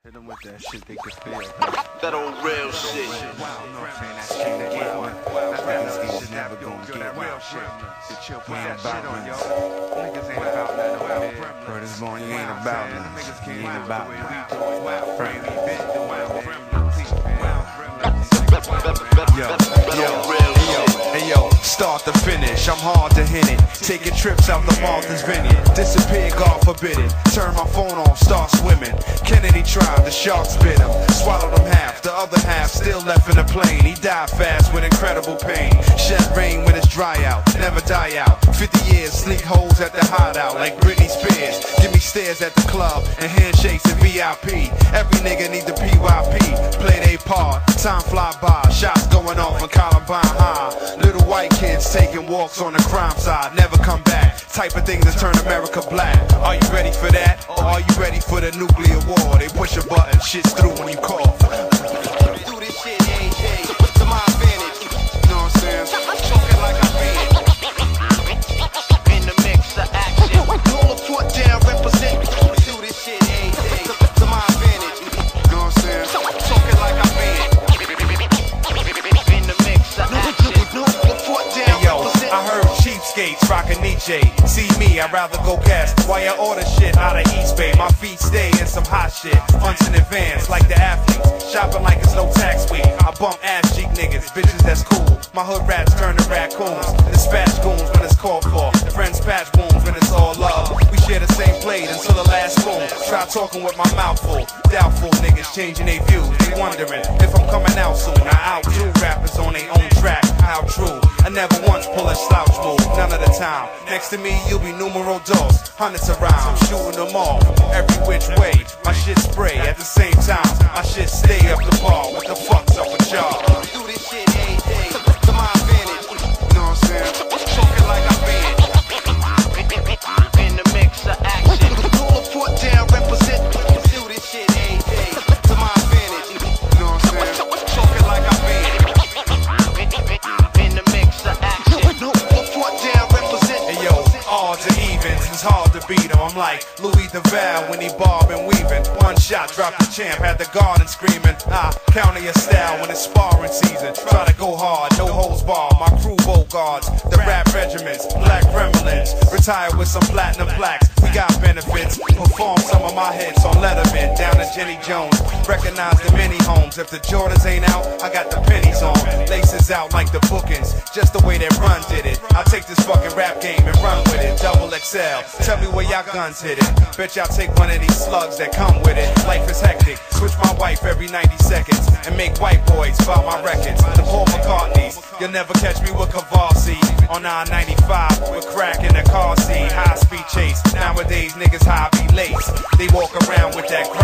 Hit them with that shit they can feel. That old real shit. Wow, no, I'm saying that shit they get one. These niggas never gonna get real shit. We ain't about nothing. Niggas ain't about nothing. Curtis Bowen, you ain't about nothing. You ain't about nothing. Yo, start to finish, I'm hard to hit it. Taking trips out the Martha's Vineyard. Disappear, God forbid it. Turn my phone off, start swimming. Kennedy tried, the sharks bit him. Swallowed him half, the other half still left in the plane. He died fast with incredible pain. Shed rain when it's dry out, never die out. 50 years, sleep holes at the hideout like Britney Spears. Give me stares at the club and handshakes at VIP. Every nigga need the PYP. Play they part, time fly by. Shots going off on Columbine High. Little white kids taking walks on the crime side, never come back. Type of thing that turn America black. Are you ready for that? Or are you ready for the nuclear war? They push a button, shit's through when you cough. Do this shit every day to my advantage. You know what I'm saying? Talking like I mean it. In the mix of action. Hold a foot down, represent. Do this shit every day to my advantage. You know what I'm saying? Talking like I mean it. In the mix of action. Hold a foot down, represent. I heard cheapskates rockin' Nietzsche. See me, I'd rather go gas. While you order shit out of East Bay, my feet stay in some hot shit. Months in advance, like the athletes. Shopping like it's no tax week. I bump ass cheek niggas, bitches that's cool. My hood rats turn to raccoons. Dispatch goons when it's called for. Friends patch wounds when it's all love. We share the same plate until the last spoon. Try talking with my mouth full. Doubtful niggas changing their views. They wondering if I'm coming out soon. I outdo rappers on their own track. How true. I never once pull a slouch move, none of the time. Next to me, you'll be numero dos. Hundreds of rounds, shooting them all every which way. My shit spray at the same time. My shit stay up the bar. What the fuck's up with y'all? Do this shit every day to my advantage. You know what I'm saying? Talking like I mean it. In the mix of action. Hold a foot down, represent. Do this shit every day to my advantage. You know what I'm saying? Talking like I mean it. In the mix of action. Hold a foot down, represent. Hey yo, odds and evens, it's hard to beat him. I'm like Louis DeVal when he bob and weaving. One shot, drop the champ, had the garden screaming. Counter your style when it's sparring season. Try to go hard, no holds bar. My crew Bogarts, the rap regiments, black gremlins. Retire with some platinum plaques. We got benefits. Perform some of my hits on Letterman, down to Jenny Jones. Recognize the mini homes. If the Jordans ain't out, I got the pennies on. Laces out like the bookings, just the way that Run did it. I'll take this fucking rap game and run with it. Double XL. Tell me where y'all guns hit it. Bet y'all take one of these slugs that come with it. Life is hectic. Switch my wife every 90 seconds and make white boys buy my records. The Paul McCartneys. You'll never catch me with Cavarsi on I-95 with crack in the car seat. High speed chase. Nowadays niggas high be lace. They walk around with that crack.